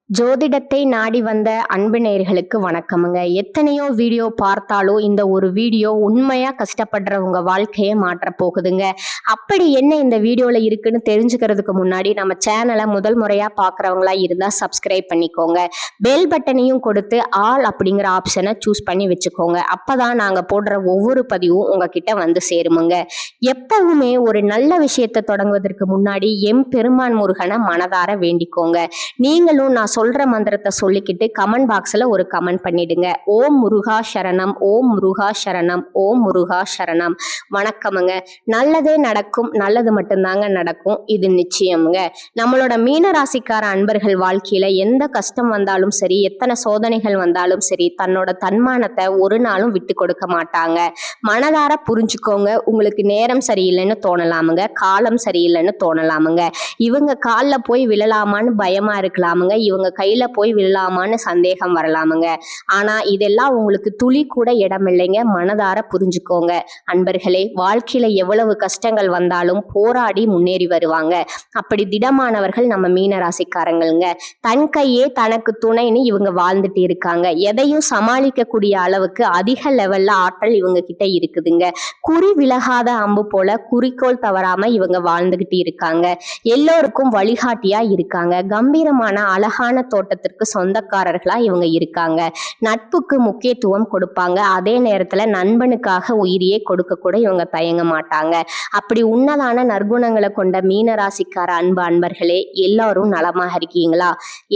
ஜோதிடத்தை நாடி வந்த அன்பு நேயர்களுக்கு வணக்கமுங்க. எத்தனையோ வீடியோ பார்த்தாலும் இந்த ஒரு வீடியோ உண்மையா கஷ்டப்படுறவங்க வாழ்க்கையை மாற்ற போகுதுங்க. அப்படி என்ன இந்த வீடியோல இருக்குன்னு தெரிஞ்சுக்கிறதுக்கு முன்னாடி நம்ம சேனலை முதல் முறையா பார்க்குறவங்களா இருந்தா சப்ஸ்கிரைப் பண்ணிக்கோங்க. பெல் பட்டனையும் கொடுத்து ஆல் அப்படிங்கிற ஆப்ஷனை சூஸ் பண்ணி வச்சுக்கோங்க. அப்பதான் நாங்க போடுற ஒவ்வொரு பதிவும் உங்ககிட்ட வந்து சேருமுங்க. எப்பவுமே ஒரு நல்ல விஷயத்தை தொடங்குவதற்கு முன்னாடி பெருமான் முருகனை மனதார வேண்டிக்கோங்க. நீங்களும் நான் சொல்ற மந்திரத்தை சொல்லிக்கிட்டு கமெண்ட் பாக்ஸ்ல ஒரு கமெண்ட் பண்ணிடுங்க. ஓம் முருகா சரணம், ஓம் முருகா சரணம், ஓம் முருகா சரணம். வணக்கமுங்க. நல்லதே நடக்கும், நல்லது மட்டும்தாங்க நடக்கும், இது நிச்சயமுங்க. நம்மளோட மீனராசிக்கார அன்பர்கள் வாழ்க்கையில எந்த கஷ்டம் வந்தாலும் சரி, எத்தனை சோதனைகள் வந்தாலும் சரி, தன்னோட தன்மானத்தை ஒரு நாளும் விட்டு கொடுக்க மாட்டாங்க. மனதார புரிஞ்சுக்கோங்க. உங்களுக்கு நேரம் சரியில்லைன்னு தோணலாமுங்க, காலம் சரியில்லைன்னு தோணலாமுங்க, இவங்க காலில் போய் விழலாமான்னு பயமா இருக்கலாமுங்க, இவங்க கையில போய் விழலாமான்னு சந்தேகம் வரலாமுங்க. ஆனா இதெல்லாம் உங்களுக்கு துளி கூட இடம் இல்லைங்க. மனதார புரிஞ்சுக்கோங்க. அன்பர்களே, வாழ்க்கையில எவ்வளவு கஷ்டங்கள் வந்தாலும் போராடி முன்னேறி வருவாங்க. அப்படி திடமானவர்கள் நம்ம மீனராசிக்காரங்களுங்க. தன் கையே தனக்கு துணைன்னு இவங்க வாழ்ந்துட்டு இருக்காங்க. எதையும் சமாளிக்கக்கூடிய அளவுக்கு அதிக லெவல்ல ஆற்றல் இவங்க கிட்ட இருக்குதுங்க. குறி விலகாத அம்பு போல குறிக்கோள் தவறாம இவங்க வாழ்ந்துகிட்டு இருக்காங்க. எல்லோருக்கும் வழிகாட்டியா இருக்காங்க. கம்பீரமான அழகான தோட்டத்திற்கு சொந்தக்காரர்களா இவங்க இருக்காங்க. நட்புக்கு முக்கியத்துவம் கொடுப்பாங்க. அதே நேரத்துல நண்பனுக்காக உயிரியே கொடுக்க கூட இவங்க தயங்க மாட்டாங்க. அப்படி உன்னதான நற்குணங்களை கொண்ட மீனராசிக்கார அன்பர்களே, எல்லாரும் நலமாக இருக்கீங்களா?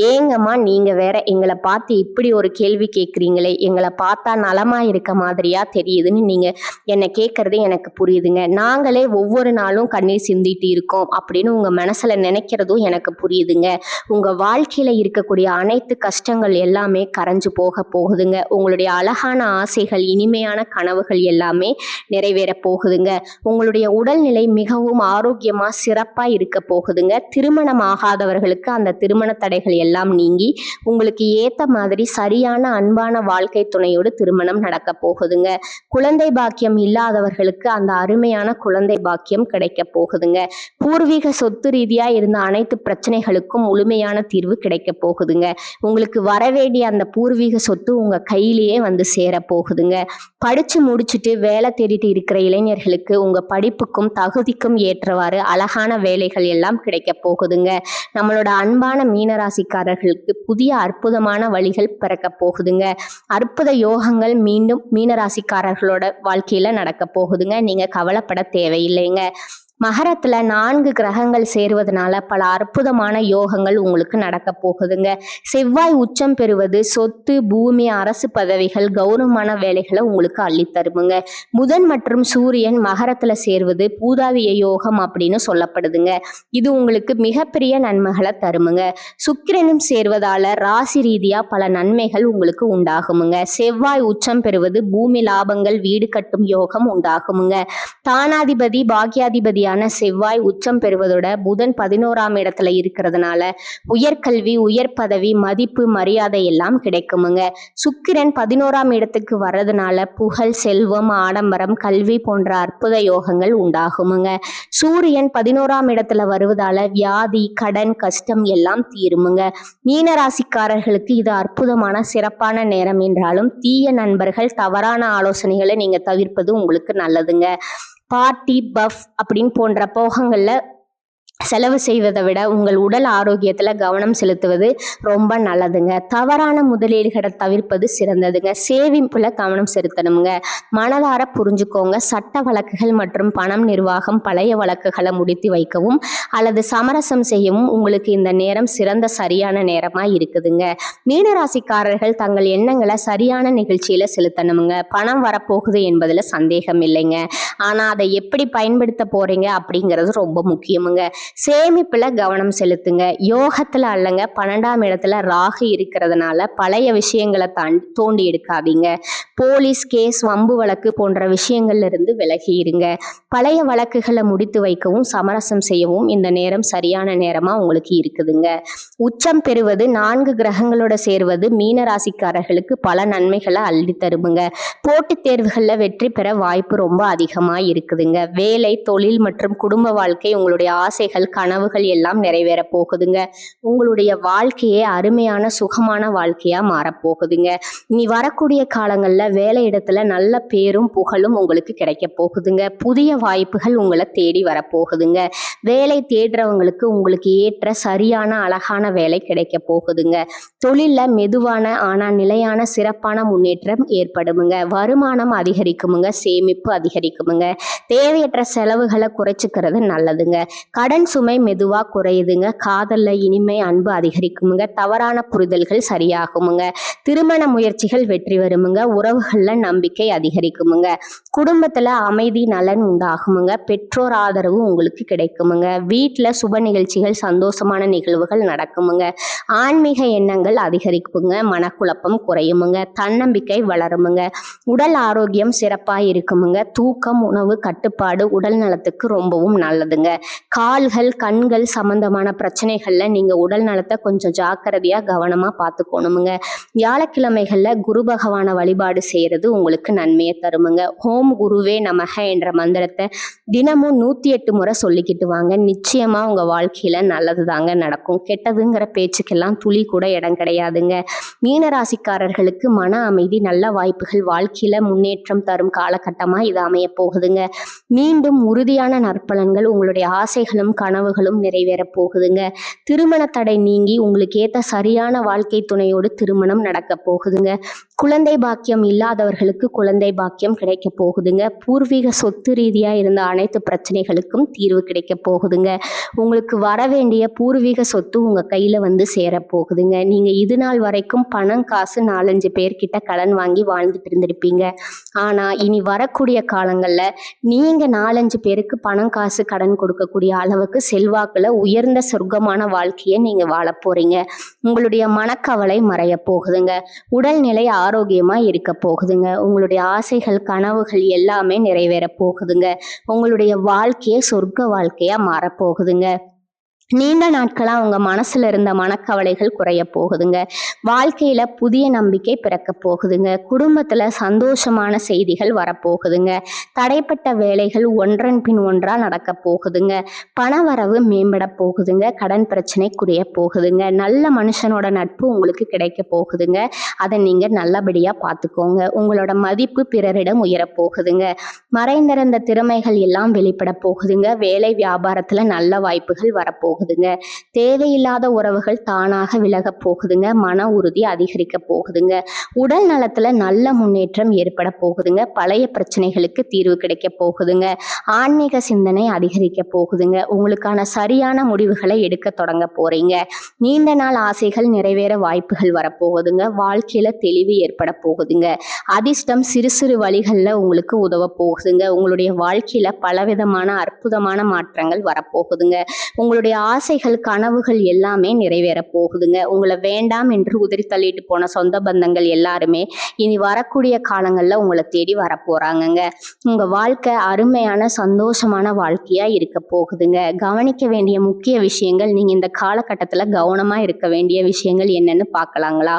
ஏங்கம்மா நீங்க வேற எங்களை பார்த்து இப்படி ஒரு கேள்வி கேட்குறீங்களே, எங்களை பார்த்தா நலமா இருக்க மாதிரியா தெரியுதுன்னு நீங்க என்னை கேட்கறது எனக்கு புரியுதுங்க. நாங்களே ஒவ்வொரு நாளும் கண்ணீர் சிந்திட்டு இருக்கோம் அப்படின்னு உங்க மனசுல நினைக்கிறதும் எனக்கு புரியுதுங்க. உங்க வாழ்க்கையில இருக்கக்கூடிய அனைத்து கஷ்டங்கள் எல்லாமே கரைஞ்சு போக போகுதுங்க. உங்களுடைய அழகான ஆசைகள், இனிமையான கனவுகள் எல்லாமே நிறைவேற போகுதுங்க. உங்களுடைய உடல்நிலை மிகவும் ஆரோக்கியமா சிறப்பா இருக்க போகுதுங்க. திருமணம் ஆகாதவர்களுக்கு அந்த திருமண தடைகள் எல்லாம் நீங்கி உங்களுக்கு ஏத்த மாதிரி சரியான அன்பான வாழ்க்கை துணையோடு திருமணம் நடக்க போகுதுங்க. குழந்தை பாக்கியம் இல்லாதவர்களுக்கு அந்த அருமையான குழந்தை பாக்கியம் கிடைக்க போகுதுங்க. பூர்வீக சொத்து ரீதியா இருந்த அனைத்து பிரச்சனைகளுக்கும் முழுமையான தீர்வு கிடைக்க போகுதுங்க. உங்களுக்கு வரவேண்டிய அந்த பூர்வீக சொத்து உங்க கையிலேயே வந்து சேர போகுதுங்க. படிச்சு முடிச்சுட்டு வேலை தேடிட்டு இருக்கிற இளைஞர்களுக்கு உங்க படிப்புக்கும் தகுதிக்கும் ஏற்றவாறு அழகான வேலைகள் எல்லாம் கிடைக்க போகுதுங்க. நம்மளோட அன்பான மீனராசிக்காரர்களுக்கு புதிய அற்புதமான வழிகள் பிறக்க போகுதுங்க. அற்புத யோகங்கள் மீண்டும் மீனராசிக்காரர்களோட வாழ்க்கையில நடக்க போகுதுங்க. நீங்க கவலைப்பட தேவையில்லைங்க. மகரத்துல 4 கிரகங்கள் சேருவதனால பல அற்புதமான யோகங்கள் உங்களுக்கு நடக்க போகுதுங்க. செவ்வாய் உச்சம் பெறுவது சொத்து, பூமி, அரசு பதவிகள், கௌரவமான வேலைகளை உங்களுக்கு அள்ளித்தருமுங்க. புதன் மற்றும் சூரியன் மகரத்துல சேர்வது பூதாதிய யோகம் அப்படின்னு சொல்லப்படுதுங்க. இது உங்களுக்கு மிகப்பெரிய நன்மைகளை தருமுங்க. சுக்கிரனும் சேர்வதால ராசி ரீதியா பல நன்மைகள் உங்களுக்கு உண்டாகுமுங்க. செவ்வாய் உச்சம் பெறுவது பூமி லாபங்கள், வீடு கட்டும் யோகம் உண்டாகுமுங்க. தானாதிபதி பாக்கியாதிபதி செவ்வாய் உச்சம் பெறுவதோட புதன் 11ஆம் இடத்துல இருக்கிறதுனால உயர்கல்வி, உயர் பதவி, மதிப்பு, மரியாதை எல்லாம் கிடைக்குமுங்க. சுக்கிரன் 11ஆம் இடத்துக்கு வர்றதுனால புகழ், செல்வம், ஆடம்பரம், கல்வி போன்ற அற்புத யோகங்கள் உண்டாகுமுங்க. சூரியன் 11ஆம் இடத்துல வருவதால வியாதி, கடன், கஷ்டம் எல்லாம் தீருமுங்க. மீனராசிக்காரர்களுக்கு இது அற்புதமான சிறப்பான நேரம் என்றாலும் தீய நண்பர்கள், தவறான ஆலோசனைகளை நீங்க தவிர்ப்பது உங்களுக்கு நல்லதுங்க. பார்ட்டி, பஃப் அப்படின்னு போன்ற போகங்கள்ல செலவு செய்வதை விட உங்கள் உடல் ஆரோக்கியத்துல கவனம் செலுத்துவது ரொம்ப நல்லதுங்க. தவறான முதலீடுகளை தவிர்ப்பது சிறந்ததுங்க. சேமிப்புல கவனம் செலுத்தணுங்க. மனதார புரிஞ்சுக்கோங்க. சட்ட வழக்குகள் மற்றும் பணம் நிர்வாகம், பழைய வழக்குகளை முடித்து வைக்கவும் அல்லது சமரசம் செய்யவும் உங்களுக்கு இந்த நேரம் சிறந்த சரியான நேரமா இருக்குதுங்க. மீனராசிக்காரர்கள் தங்கள் எண்ணங்களை சரியான நிகழ்ச்சியில செலுத்தணுங்க. பணம் வரப்போகுது என்பதுல சந்தேகம் இல்லைங்க. ஆனா அதை எப்படி பயன்படுத்த போறீங்க அப்படிங்கிறது ரொம்ப முக்கியமுங்க. சேமிப்புல கவனம் செலுத்துங்க. யோகத்துல அல்லங்க, 12ஆம் இடத்துல ராகு இருக்கிறதுனால பழைய விஷயங்களை தோண்டி எடுக்காதீங்க. போலீஸ் கேஸ், வம்பு வழக்கு போன்ற விஷயங்கள்ல இருந்து விலகி இருங்க. பழைய வழக்குகளை முடித்து வைக்கவும் சமரசம் செய்யவும் இந்த நேரம் சரியான நேரமா உங்களுக்கு இருக்குதுங்க. உச்சம் பெறுவது 4 கிரகங்களோட சேர்வது மீனராசிக்காரர்களுக்கு பல நன்மைகளை அள்ளி தருமுங்க. போட்டித் தேர்வுகள்ல வெற்றி பெற வாய்ப்பு ரொம்ப அதிகமா இருக்குதுங்க. வேலை, தொழில் மற்றும் குடும்ப வாழ்க்கை, உங்களுடைய ஆசைகள் ஆசைகள் கனவுகள் எல்லாம் நிறைவேற போகுதுங்க. உங்களுடைய வாழ்க்கையே அருமையான சுகமான வாழ்க்கையா மாறப்போகுதுங்க. இனி வரக்கூடிய காலங்கள்ல வேலை இடத்துல நல்ல பேரும் புகழும் உங்களுக்கு கிடைக்க போகுதுங்க. புதிய வாய்ப்புகள் உங்களை தேடி வரப்போகுதுங்க. வேலை தேடுறவங்களுக்கு உங்களுக்கு ஏற்ற சரியான அழகான வேலை கிடைக்க போகுதுங்க. தொழில்ல மெதுவான ஆனா நிலையான சிறப்பான முன்னேற்றம் ஏற்படுமுங்க. வருமானம் அதிகரிக்குமுங்க. சேமிப்பு அதிகரிக்குமுங்க. தேவையற்ற செலவுகளை குறைச்சிக்கிறது நல்லதுங்க. கடன் சுமை மெதுவா குறையுதுங்க. காதல்ல இனிமை அன்பு அதிகரிக்குமுங்க. தவறான புரிதல்கள் சரியாகுமுங்க. திருமண முயற்சிகள் வெற்றி வருமுங்க. உறவுகள்ல நம்பிக்கை அதிகரிக்குமுங்க. குடும்பத்துல அமைதி நலன் உண்டாகுமுங்க. பெற்றோர் ஆதரவு உங்களுக்கு கிடைக்குமுங்க. வீட்டுல சுப நிகழ்ச்சிகள் சந்தோஷமான நிகழ்வுகள் நடக்குமுங்க. ஆன்மீக எண்ணங்கள் அதிகரிக்குமுங்க. மனக்குழப்பம் குறையுமுங்க. தன்னம்பிக்கை வளருமுங்க. உடல் ஆரோக்கியம் சிறப்பாக இருக்குமுங்க. தூக்கம் உணவு கட்டுப்பாடு உடல் நலத்துக்கு ரொம்பவும் நல்லதுங்க. கால்கள் கண்கள் சம்பந்தமான பிரச்சனைகள்ல நீங்க உடல் நலத்தை கொஞ்சம் ஜாக்கிரதையா கவனமா பார்த்துக்கணுமுங்க. வியாழக்கிழமைகள்ல குரு பகவான வழிபாடு செய்யறது உங்களுக்கு நன்மையை தருமுங்க. ஓம் குருவே நமக என்ற மந்திரத்தை தினமும் 108 முறை சொல்லிக்கிட்டு வாங்க. நிச்சயமா உங்க வாழ்க்கையில நல்லது தாங்க நடக்கும். கெட்டதுங்கிற பேச்சுக்கெல்லாம் துளி கூட இடம் கிடையாதுங்க. மீனராசிக்காரர்களுக்கு மன அமைதி நல்ல வாய்ப்புகள் வாழ்க்கையில முன்னேற்றம் தரும் காலகட்டமா இது அமைய போகுதுங்க. மீண்டும் உறுதியான நற்பலன்கள் உங்களுடைய ஆசைகளும் கனவுகளும் நிறைவேற போகுதுங்க. திருமண தடை நீங்கி உங்களுக்கு ஏற்ற சரியான வாழ்க்கை துணையோடு திருமணம் நடக்க போகுதுங்க. குழந்தை பாக்கியம் இல்லாதவர்களுக்கு குழந்தை பாக்கியம் கிடைக்க போகுதுங்க. பூர்வீக சொத்து ரீதியா இருந்த அனைத்து பிரச்சனைகளுக்கும் தீர்வு கிடைக்க போகுதுங்க. உங்களுக்கு வர வேண்டிய பூர்வீக சொத்து உங்க கையில வந்து சேர போகுதுங்க. நீங்க இது நாள் வரைக்கும் பணம் காசு 4-5 பேர்கிட்ட கடன் வாங்கி வாழ்ந்துட்டு இருந்திருப்பீங்க. ஆனா இனி வரக்கூடிய காலங்கள்ல நீங்க 4-5 பேருக்கு பணம் காசு கடன் கொடுக்கக்கூடிய அளவுக்கு செல்வாக்குல உயர்ந்த சொர்க்கமான வாழ்க்கையை நீங்க வாழ போறீங்க. உங்களுடைய மனக்கவலை மறைய போகுதுங்க. உடல்நிலை ஆரோக்கியமா இருக்க போகுதுங்க. உங்களுடைய ஆசைகள் கனவுகள் எல்லாமே நிறைவேற போகுதுங்க. உங்களுடைய வாழ்க்கையே சொர்க்க வாழ்க்கையா மாறப்போகுதுங்க. நீண்ட நாட்களா உங்க மனசுல இருந்த மனக்கவலைகள் குறைய போகுதுங்க. வாழ்க்கையில புதிய நம்பிக்கை பிறக்க போகுதுங்க. குடும்பத்துல சந்தோஷமான செய்திகள் வரப்போகுதுங்க. தடைப்பட்ட வேலைகள் ஒன்றன் பின் ஒன்றா நடக்க போகுதுங்க. பணவரவு மேம்பட போகுதுங்க. கடன் பிரச்சனை குறைய போகுதுங்க. நல்ல மனுஷனோட நட்பு உங்களுக்கு கிடைக்க போகுதுங்க. அதை நீங்க நல்லபடியா பார்த்துக்கோங்க. உங்களோட மதிப்பு பிறரிடம் உயர போகுதுங்க. மறைந்திருந்த திறமைகள் எல்லாம் வெளிப்பட போகுதுங்க. வேலை வியாபாரத்துல நல்ல வாய்ப்புகள் வரப்போகுதுங்க. தேவையில்லாத உறவுகள் தானாக விலக போகுதுங்க. மன உறுதி அதிகரிக்க போகுதுங்க. உடல் நலத்துல நல்ல முன்னேற்றம் ஏற்பட போகுதுங்க. பழைய பிரச்சனைகளுக்கு தீர்வு கிடைக்க போகுதுங்க. ஆன்மீக சிந்தனை அதிகரிக்க போகுதுங்க. உங்களுக்கான சரியான முடிவுகளை எடுக்க தொடங்க போறீங்க. நீண்ட நாள் ஆசைகள் நிறைவேற வாய்ப்புகள் வரப்போகுதுங்க. வாழ்க்கையில தெளிவு ஏற்பட போகுதுங்க. அதிர்ஷ்டம் சிறு சிறு வழிகள்ல உங்களுக்கு உதவ போகுதுங்க. உங்களுடைய வாழ்க்கையில பலவிதமான அற்புதமான மாற்றங்கள் வரப்போகுதுங்க. உங்களுடைய ஆசைகள் கனவுகள் எல்லாமே நிறைவேற போகுதுங்க. உங்களை வேண்டாம் என்று உதறி தள்ளிட்டு போன சொந்த பந்தங்கள் எல்லாருமே இனி வரக்கூடிய காலங்கள்ல உங்களை தேடி வரப்போறாங்கங்க. உங்க வாழ்க்கை அருமையான சந்தோஷமான வாழ்க்கையா இருக்க போகுதுங்க. கவனிக்க வேண்டிய முக்கிய விஷயங்கள், நீங்க இந்த காலகட்டத்துல கவனமா இருக்க வேண்டிய விஷயங்கள் என்னன்னு பார்க்கலாங்களா?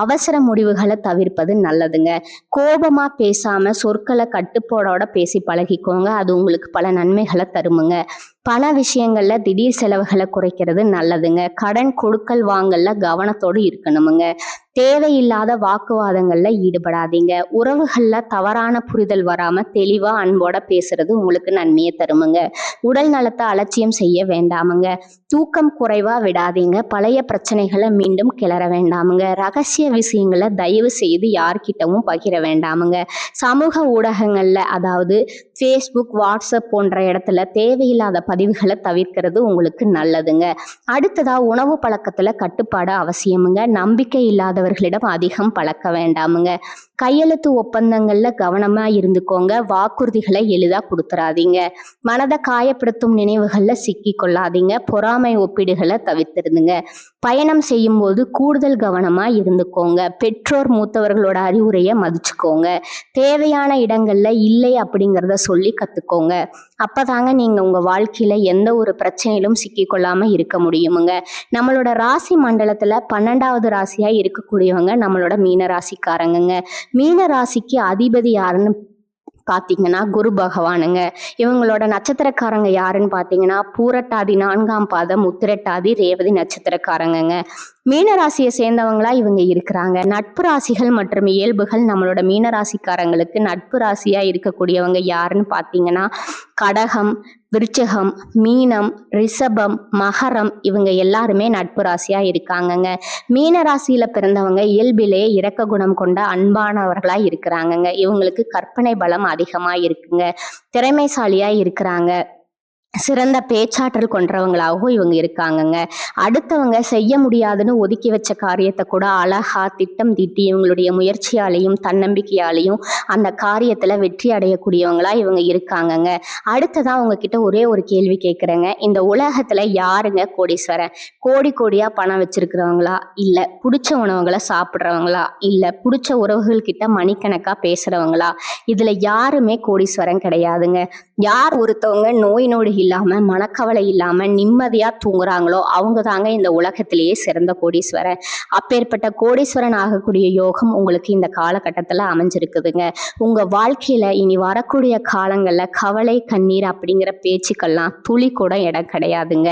அவசர முடிவுகளை தவிர்ப்பது நல்லதுங்க. கோபமா பேசாம சொற்களை கட்டுப்பாடோட பேசி பழகிக்கோங்க. அது உங்களுக்கு பல நன்மைகளை தருமுங்க. பண விஷயங்கள்ல திடீர் செலவுகளை குறைக்கிறது நல்லதுங்க. கடன் கொடுக்கல் வாங்கல்ல கவனத்தோடு இருக்கணுமுங்க. தேவையில்லாத வாக்குவாதங்கள்ல ஈடுபடாதீங்க. உறவுகள்ல தவறான புரிதல் வராம தெளிவா அன்போட பேசுறது உங்களுக்கு நன்மையை தருமுங்க. உடல் நலத்தை அலட்சியம் செய்ய வேண்டாமுங்க. தூக்கம் குறைவா விடாதீங்க. பழைய பிரச்சனைகளை மீண்டும் கிளற வேண்டாமுங்க. ரகசிய விஷயங்களை தயவு செய்து யார்கிட்டவும் பகிர வேண்டாமுங்க. சமூக ஊடகங்கள்ல அதாவது ஃபேஸ்புக் வாட்ஸ்அப் போன்ற இடத்துல தேவையில்லாத பதிவுகளை தவிர்க்கிறது உங்களுக்கு நல்லதுங்க. அடுத்ததா உணவு பழக்கத்துல கட்டுப்பாடு அவசியமுங்க. நம்பிக்கை இல்லாதவர்களிடம் அதிகம் பழக்க வேண்டாமுங்க. கையெழுத்து ஒப்பந்தங்கள்ல கவனமா இருந்துக்கோங்க. வாக்குறுதிகளை எளிதா கொடுத்துறாதீங்க. மனதை காயப்படுத்தும் நினைவுகள்ல சிக்கி கொள்ளாதீங்க. பொறாமை ஒப்பீடுகளை தவிர்த்திருந்துங்க. பயணம் செய்யும் போது கூடுதல் கவனமா இருந்துக்கோங்க. பெற்றோர் மூத்தவர்களோட அறிவுரையை மதிச்சுக்கோங்க. தேவையான இடங்கள்ல இல்லை அப்படிங்கிறத சொல்லி கத்துக்கோங்க. அப்பதாங்க நீங்க உங்க வாழ்க்கையில எந்த ஒரு பிரச்சனையிலும் சிக்கி கொள்ளாம இருக்க முடியுமுங்க. நம்மளோட ராசி மண்டலத்துல 12வது ராசியா இருக்கக்கூடியவங்க நம்மளோட மீன ராசிக்காரங்க. மீன ராசிக்கு அதிபதி யாருன்னு பார்த்தீங்கன்னா குரு பகவானுங்க. இவங்களோட நட்சத்திரக்காரங்க யாருன்னு பார்த்தீங்கன்னா பூரட்டாதி 4ஆம் பாதம், உத்திரட்டாதி, ரேவதி நட்சத்திரக்காரங்கங்க. மீனராசியை சேர்ந்தவங்களா இவங்க இருக்கிறாங்க. நட்பு ராசிகள் மற்றும் இயல்புகள் நம்மளோட மீனராசிக்காரங்களுக்கு நட்பு ராசியா இருக்கக்கூடியவங்க யாருன்னு பார்த்தீங்கன்னா கடகம், விருச்சிகம், மீனம், ரிஷபம், மகரம் இவங்க எல்லாருமே நட்பு ராசியா இருக்காங்கங்க. மீன ராசியில பிறந்தவங்க இயல்பிலே இரக்க குணம் கொண்ட அன்பானவர்களா இருக்கிறாங்கங்க. இவங்களுக்கு கற்பனை பலம் அதிகமா இருக்குங்க. திறமைசாலியா இருக்கிறாங்க. சிறந்த பேச்சாற்றல் கொண்டவங்களாகவும் இவங்க இருக்காங்கங்க. அடுத்தவங்க செய்ய முடியாதுன்னு ஒதுக்கி வச்ச காரியத்தை கூட அழகா திட்டம் தீட்டி இவங்களுடைய முயற்சியாலையும் தன்னம்பிக்கையாலையும் அந்த காரியத்துல வெற்றி அடையக்கூடியவங்களா இவங்க இருக்காங்கங்க. அடுத்ததா உங்ககிட்ட ஒரே ஒரு கேள்வி கேட்குறேங்க. இந்த உலகத்துல யாருங்க கோடீஸ்வரன்? கோடி கோடியா பணம் வச்சிருக்கிறவங்களா, இல்ல பிடிச்ச உணவுகளை சாப்பிட்றவங்களா, இல்ல பிடிச்ச உறவுகள் கிட்ட மணிக்கணக்கா பேசுறவங்களா? இதுல யாருமே கோடீஸ்வரன் கிடையாதுங்க. யார் ஒருத்தவங்க நோய் நொடி இல்லாம மனக்கவலை இல்லாம நிம்மதியா தூங்குறாங்களோ அவங்க தாங்க இந்த உலகத்திலேயே சிறந்த கோடீஸ்வரன். அப்பேற்பட்ட கோடீஸ்வரன் ஆகக்கூடிய யோகம் உங்களுக்கு இந்த காலகட்டத்துல அமைஞ்சிருக்குதுங்க. உங்க வாழ்க்கையில இனி வரக்கூடிய காலங்கள்ல கவலை கண்ணீர் அப்படிங்கிற பேச்சுக்கெல்லாம் துளி கூட இடம் கிடையாதுங்க.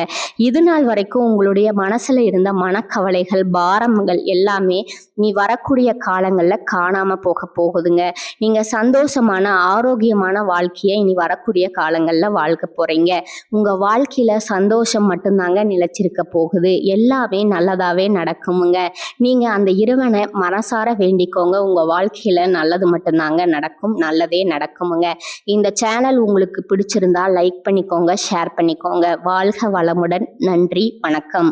இது நாள் வரைக்கும் உங்களுடைய மனசுல இருந்த மனக்கவலைகள் பாரங்கள் எல்லாமே நீ வரக்கூடிய காலங்கள்ல காணாம போகுதுங்க. நீங்க சந்தோஷமான ஆரோக்கியமான வாழ்க்கையை இனி வரக்கூடிய காலங்கள்ல வாழ்க்க போறீங்க. உங்க வாழ்க்கையில சந்தோஷம் மட்டும்தாங்க நிலைச்சிருக்க போகுது. எல்லாமே நல்லதாவே நடக்குமுங்க. நீங்க அந்த இறைவனை மனசார வேண்டிக்கோங்க. உங்க வாழ்க்கையில நல்லது மட்டும்தாங்க நடக்கும். நல்லதே நடக்குமுங்க. இந்த சேனல் உங்களுக்கு பிடிச்சிருந்தா லைக் பண்ணிக்கோங்க, ஷேர் பண்ணிக்கோங்க. வாழ்க வளமுடன். நன்றி, வணக்கம்.